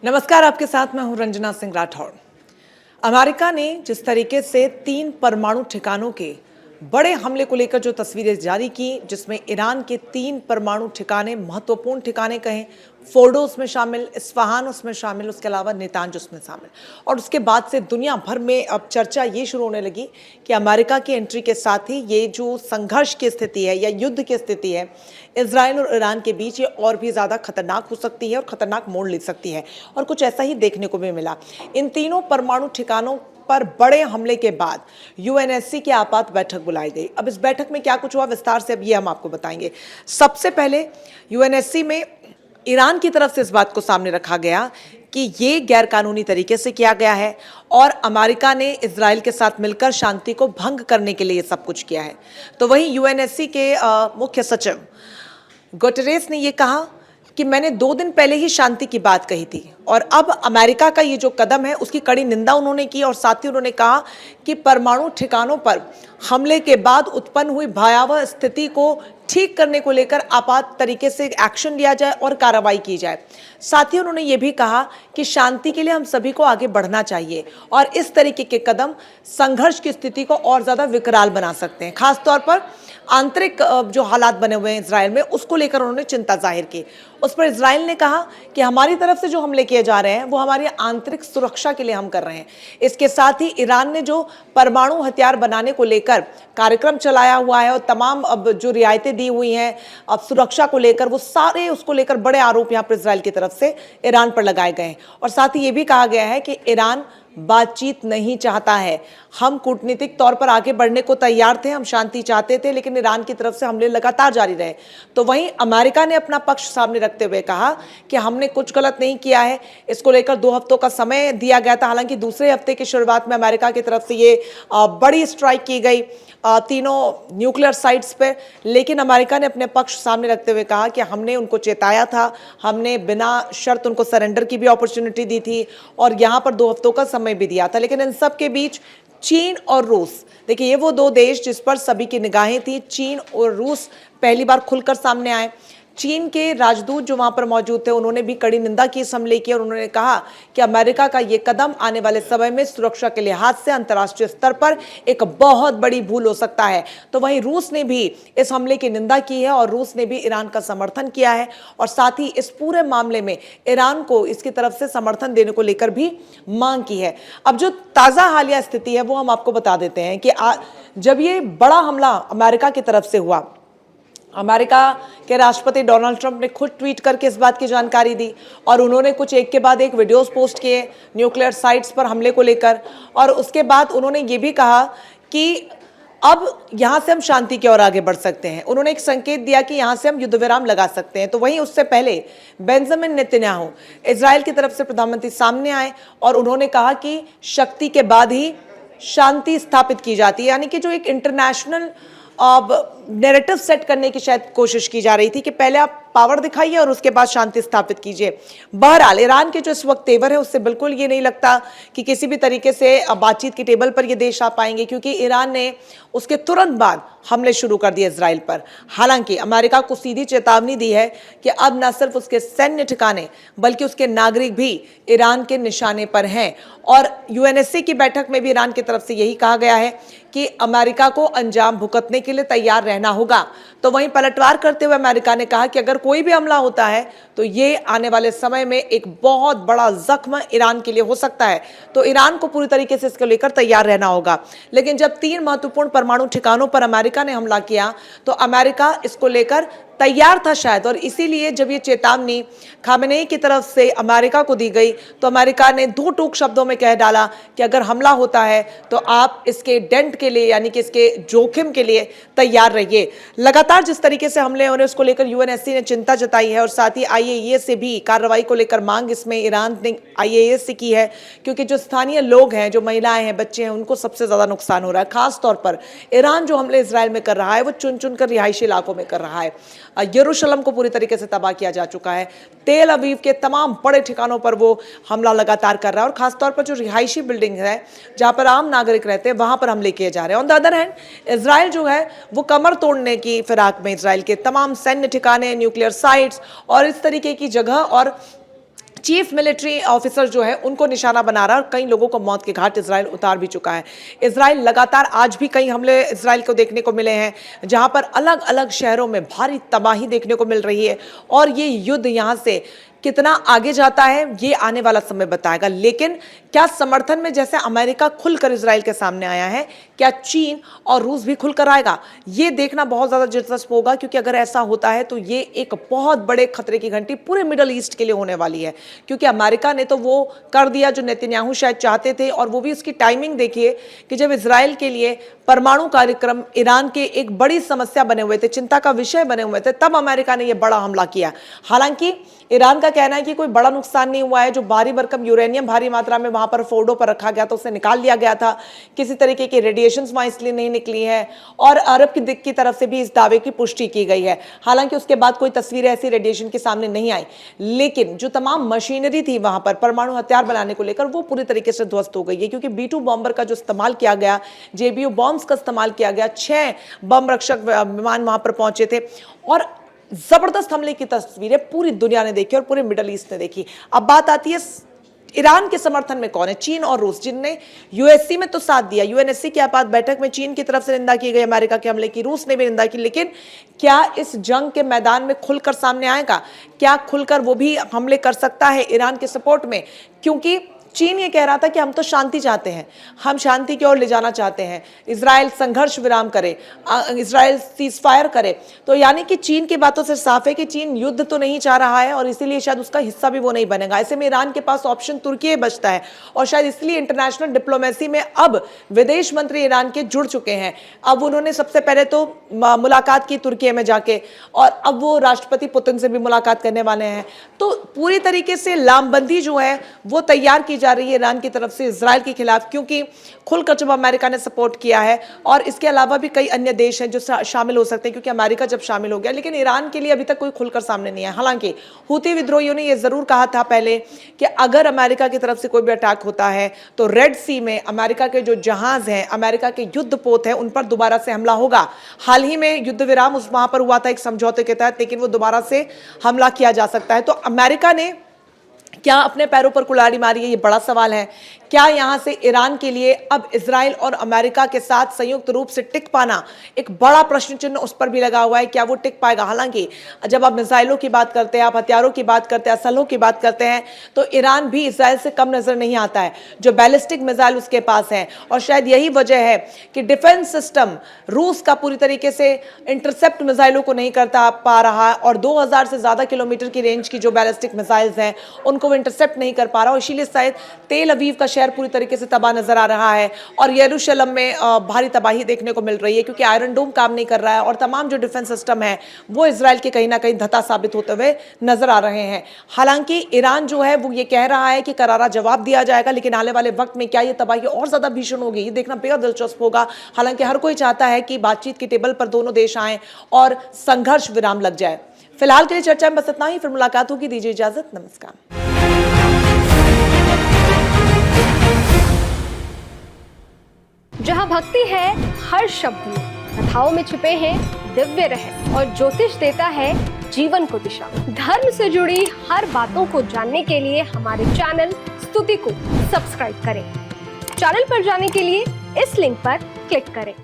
नमस्कार, आपके साथ मैं हूं रंजना सिंह राठौड़। अमेरिका ने जिस तरीके से 3 परमाणु ठिकानों के बड़े हमले को लेकर जो तस्वीरें जारी की, जिसमें ईरान के 3 परमाणु ठिकाने, महत्वपूर्ण ठिकाने कहें, फोर्डो उसमें शामिल, इस्फहान उसमें शामिल, उसके अलावा नेतांज उसमें शामिल। और उसके बाद से दुनिया भर में अब चर्चा ये शुरू होने लगी कि अमेरिका की एंट्री के साथ ही ये जो संघर्ष की स्थिति है या युद्ध की स्थिति है इजराइल और ईरान के बीच, ये और भी ज़्यादा खतरनाक हो सकती है और खतरनाक मोड़ ले सकती है। और कुछ ऐसा ही देखने को भी मिला। इन तीनों परमाणु ठिकानों पर बड़े हमले के बाद यूएनएससी की आपात बैठक बुलाई गई। अब इस बैठक में क्या कुछ हुआ विस्तार से अब ये हम आपको बताएंगे। सबसे पहले यूएनएससी में ईरान की तरफ से इस बात को सामने रखा गया कि ये गैरकानूनी तरीके से किया गया है और अमेरिका ने इजराइल के साथ मिलकर शांति को भंग करने के लिए ये सब कुछ किया है। तो वहीं यूएनएससी के मुख्य सचिव गुटेरेस ने ये कहा कि मैंने 2 दिन पहले ही शांति की बात कही थी और अब अमेरिका का ये जो कदम है उसकी कड़ी निंदा उन्होंने की और साथ ही उन्होंने कहा कि परमाणु ठिकानों पर हमले के बाद उत्पन्न हुई भयावह स्थिति को ठीक करने को लेकर आपात तरीके से एक्शन लिया जाए और कार्रवाई की जाए। साथ ही उन्होंने ये भी कहा कि शांति के लिए हम सभी को आगे बढ़ना चाहिए और इस तरीके के कदम संघर्ष की स्थिति को और ज़्यादा विकराल बना सकते हैं। खासतौर पर आंतरिक जो हालात बने हुए हैं इजराइल में, उसको लेकर उन्होंने चिंता जाहिर की। उस पर इजराइल ने कहा कि हमारी तरफ से जो हमले किए जा रहे हैं वो हमारी आंतरिक सुरक्षा के लिए हम कर रहे हैं। इसके साथ ही ईरान ने जो परमाणु हथियार बनाने को लेकर कार्यक्रम चलाया हुआ है और तमाम अब जो रियायतें दी हुई हैं अब सुरक्षा को लेकर, वो सारे उसको लेकर बड़े आरोप यहाँ पर इजराइल की तरफ से ईरान पर लगाए गए हैं। और साथ ही ये भी कहा गया है कि ईरान बातचीत नहीं चाहता है। हम कूटनीतिक तौर पर आगे बढ़ने को तैयार थे, हम शांति चाहते थे, लेकिन ईरान की तरफ से हमले लगातार जारी रहे। तो वहीं अमेरिका ने अपना पक्ष सामने रखते हुए कहा कि हमने कुछ गलत नहीं किया है। इसको लेकर 2 हफ्तों का समय दिया गया था। हालांकि दूसरे हफ्ते की शुरुआत में अमेरिका की तरफ से ये बड़ी स्ट्राइक की गई तीनों न्यूक्लियर साइट्स पे, लेकिन अमेरिका ने अपने पक्ष सामने रखते हुए कहा कि हमने उनको चेताया था, हमने बिना शर्त उनको सरेंडर की भी अपॉर्चुनिटी दी थी और यहाँ पर 2 हफ्तों का समय भी दिया था। लेकिन इन सब के बीच चीन और रूस, देखिए ये वो 2 देश जिस पर सभी की निगाहें थी। चीन और रूस पहली बार खुलकर सामने आए। चीन के राजदूत जो वहां पर मौजूद थे उन्होंने भी कड़ी निंदा की इस हमले की और उन्होंने कहा कि अमेरिका का ये कदम आने वाले समय में सुरक्षा के लिहाज से अंतर्राष्ट्रीय स्तर पर एक बहुत बड़ी भूल हो सकता है। तो वहीं रूस ने भी इस हमले की निंदा की है और रूस ने भी ईरान का समर्थन किया है और साथ ही इस पूरे मामले में ईरान को इसकी तरफ से समर्थन देने को लेकर भी मांग की है। अब जो ताज़ा हालिया स्थिति है वो हम आपको बता देते हैं कि जब ये बड़ा हमला अमेरिका की तरफ से हुआ, अमेरिका के राष्ट्रपति डोनाल्ड ट्रंप ने खुद ट्वीट करके इस बात की जानकारी दी और उन्होंने कुछ एक के बाद एक वीडियोस पोस्ट किए न्यूक्लियर साइट्स पर हमले को लेकर। और उसके बाद उन्होंने ये भी कहा कि अब यहाँ से हम शांति की ओर आगे बढ़ सकते हैं। उन्होंने एक संकेत दिया कि यहाँ से हम युद्ध विराम लगा सकते हैं। तो वहीं उससे पहले बेंजामिन नेतन्याहू इजराइल की तरफ से प्रधानमंत्री सामने आए और उन्होंने कहा कि शक्ति के बाद ही शांति स्थापित की जाती है, यानी कि जो एक इंटरनेशनल अब नैरेटिव सेट करने की शायद कोशिश की जा रही थी कि पहले आप पावर दिखाइए और उसके बाद शांति स्थापित कीजिए। बहरहाल ईरान के जो इस वक्त तेवर है उससे बिल्कुल ये नहीं लगता कि किसी भी तरीके से बातचीत की टेबल पर ये देश आ पाएंगे, क्योंकि ईरान ने उसके तुरंत बाद हमले शुरू कर दिए इजराइल पर। हालांकि अमेरिका को सीधी चेतावनी दी है कि अब न सिर्फ उसके सैन्य ठिकाने बल्कि उसके नागरिक भी ईरान के निशाने पर हैं। और यूएनएससी की बैठक में भी ईरान की तरफ से यही कहा गया है कि अमेरिका को अंजाम भुगतने के लिए तैयार रहना होगा। तो वहीं पलटवार करते हुए अमेरिका ने कहा कि अगर कोई भी हमला होता है तो ये आने वाले समय में एक बहुत बड़ा जख्म ईरान के लिए हो सकता है। तो ईरान को पूरी तरीके से इसको लेकर तैयार रहना होगा। लेकिन जब 3 महत्वपूर्ण परमाणु ठिकानों पर अमेरिका ने हमला किया तो अमेरिका इसको लेकर तैयार था शायद, और इसीलिए जब ये चेतावनी खामेनेई की तरफ से अमेरिका को दी गई तो अमेरिका ने 2 टूक शब्दों में कह डाला कि अगर हमला होता है तो आप इसके डेंट के लिए, यानी कि इसके जोखिम के लिए तैयार रहिए। लगातार जिस तरीके से हमले हो रहे उसको लेकर यूएनएससी ने चिंता जताई है और साथ ही आईएईए से भी कार्रवाई को लेकर मांग इसमें ईरान ने आईएईए से की है, क्योंकि जो स्थानीय लोग हैं, जो महिलाएं हैं, बच्चे हैं, उनको सबसे ज्यादा नुकसान हो रहा है। खासतौर पर ईरान जो हमले इजराइल में कर रहा है वो चुन चुन कर रिहायशी इलाकों में कर रहा है। यरूशलेम को पूरी तरीके से तबाह किया जा चुका है। तेल अवीव के तमाम बड़े ठिकानों पर वो हमला लगातार कर रहा है और खासतौर पर जो रिहायशी बिल्डिंग है जहां पर आम नागरिक रहते हैं वहां पर हमले किए जा रहे हैं। On the other hand Israel जो है वो कमर तोड़ने की फिराक में इजराइल के तमाम सैन्य ठिकाने, न्यूक्लियर साइट्स और इस तरीके की जगह और चीफ मिलिट्री ऑफिसर जो है उनको निशाना बना रहा है और कई लोगों को मौत के घाट इजराइल उतार भी चुका है। इजराइल लगातार आज भी कई हमले इजराइल को देखने को मिले हैं, जहां पर अलग अलग शहरों में भारी तबाही देखने को मिल रही है और ये युद्ध यहां से कितना आगे जाता है ये आने वाला समय बताएगा। लेकिन क्या समर्थन में जैसे अमेरिका खुलकर इजराइल के सामने आया है, क्या चीन और रूस भी खुलकर आएगा, ये देखना बहुत ज्यादा दिलचस्प होगा, क्योंकि अगर ऐसा होता है तो ये एक बहुत बड़े खतरे की घंटी पूरे मिडल ईस्ट के लिए होने वाली है। क्योंकि अमेरिका ने तो वो कर दिया जो नेतन्याहू शायद चाहते थे, और वो भी उसकी टाइमिंग देखिए कि जब इजराइल के लिए परमाणु कार्यक्रम ईरान के एक बड़ी समस्या बने हुए थे, चिंता का विषय बने हुए थे, तब अमेरिका ने यह बड़ा हमला किया। हालांकि ईरान का कहना है कि कोई बड़ा नुकसान नहीं हुआ है, जो भारी भरकम यूरेनियम भारी मात्रा में वहां पर फोर्डो पर रखा गया था उसे निकाल लिया गया था, किसी तरीके की रेडिएशंस वहां इसलिए नहीं निकली है, और अरब की तरफ से भी इस दावे की पुष्टि की गई है। हालांकि उसके बाद कोई तस्वीरें ऐसी रेडिएशन के सामने नहीं आई, लेकिन जो तमाम मशीनरी थी वहां पर परमाणु हथियार बनाने को लेकर वो पूरी तरीके से ध्वस्त हो गई है, क्योंकि B-2 बॉम्बर का जो इस्तेमाल किया गया, JBU बॉम्ब्स का इस्तेमाल किया गया, 6 बम रक्षक विमान वहां पर पहुंचे थे और जबरदस्त हमले की तस्वीरें पूरी दुनिया ने देखी और पूरे मिडल ईस्ट ने देखी। अब बात आती है ईरान के समर्थन में कौन है, चीन और रूस, जिनने यूएससी में तो साथ दिया। यूएनएससी की आपात बैठक में चीन की तरफ से निंदा की गई अमेरिका के हमले की, रूस ने भी निंदा की, लेकिन क्या इस जंग के मैदान में खुलकर सामने आएगा, क्या खुलकर वो भी हमले कर सकता है ईरान के सपोर्ट में? क्योंकि चीन ये कह रहा था कि हम तो शांति चाहते हैं, हम शांति की ओर ले जाना चाहते हैं, इजराइल संघर्ष विराम करे, इजराइल सीजफायर करे। तो यानी कि चीन की बातों से साफ है कि चीन युद्ध तो नहीं चाह रहा है और इसीलिए शायद उसका हिस्सा भी वो नहीं बनेगा। ऐसे में ईरान के पास ऑप्शन तुर्की बचता है और शायद इसलिए इंटरनेशनल डिप्लोमेसी में अब विदेश मंत्री ईरान के जुड़ चुके हैं। अब उन्होंने सबसे पहले तो मुलाकात की तुर्की में जाके, और अब वो राष्ट्रपति पुतिन से भी मुलाकात करने वाले हैं। तो पूरी तरीके से लामबंदी जो है वो तैयार की जा रही है ईरान की तरफ से इजराइल के खिलाफ, क्योंकि खुलकर जब अमेरिका ने सपोर्ट किया है, और इसके अलावा भी कई अन्य देश हैं जो शामिल हो सकते हैं, क्योंकि अमेरिका जब शामिल हो गया, लेकिन ईरान के लिए अभी तक कोई खुलकर सामने नहीं है। हालांकि हूती विद्रोहियों ने यह जरूर कहा था पहले कि अगर अमेरिका की तरफ से कोई भी अटैक होता है तो रेड सी में अमेरिका के जो जहाज हैं, अमेरिका के युद्धपोत हैं, उन पर दोबारा से हमला होगा। हाल ही में युद्ध विराम वहां पर हुआ था एक समझौते के तहत, लेकिन वो दोबारा से हमला किया जा सकता है। तो अमेरिका ने क्या अपने पैरों पर कुल्हाड़ी मारी है, ये बड़ा सवाल है। क्या यहां से ईरान के लिए अब इजराइल और अमेरिका के साथ संयुक्त रूप से टिक पाना, एक बड़ा प्रश्न चिन्ह उस पर भी लगा हुआ है, क्या वो टिक पाएगा? हालांकि जब आप मिसाइलों की बात करते हैं, आप हथियारों की बात करते हैं, असलहों की बात करते हैं, तो ईरान भी इजराइल से कम नजर नहीं आता है। जो बैलिस्टिक मिसाइल उसके पास है, और शायद यही वजह है कि डिफेंस सिस्टम रूस का पूरी तरीके से इंटरसेप्ट मिसाइलों को नहीं करता पा रहा है, और 2000 से ज्यादा किलोमीटर की रेंज की जो बैलिस्टिक मिसाइल्स हैं उनको वो इंटरसेप्ट नहीं कर पा रहा, और इसीलिए शायद तेल अवीव का शहर पूरी तरीके से तबाह नजर आ रहा है, और यरूशलेम में भारी तबाही देखने को मिल रही है, क्योंकि आयरन डोम काम नहीं कर रहा है, और तमाम जो डिफेंस सिस्टम है वो इजराइल के कहीं ना कहीं धता साबित होते हुए नजर आ रहे हैं। हालांकि ईरान जो है वो ये कह रहा है कि करारा जवाब दिया जाएगा, लेकिन आने वाले वक्त में क्या ये तबाही और ज्यादा भीषण होगी, ये देखना बेहद दिलचस्प होगा। हालांकि हर कोई चाहता है कि बातचीत की टेबल पर दोनों देश आए और संघर्ष विराम लग जाए। फिलहाल के लिए चर्चा में बस इतना ही, फिर मुलाकात होगी। दीजिए इजाजत, नमस्कार। जहाँ भक्ति है हर शब्द में, कथाओं में छुपे हैं दिव्य रहस्य, और ज्योतिष देता है जीवन को दिशा। धर्म से जुड़ी हर बातों को जानने के लिए हमारे चैनल स्तुति को सब्सक्राइब करें। चैनल पर जाने के लिए इस लिंक पर क्लिक करें।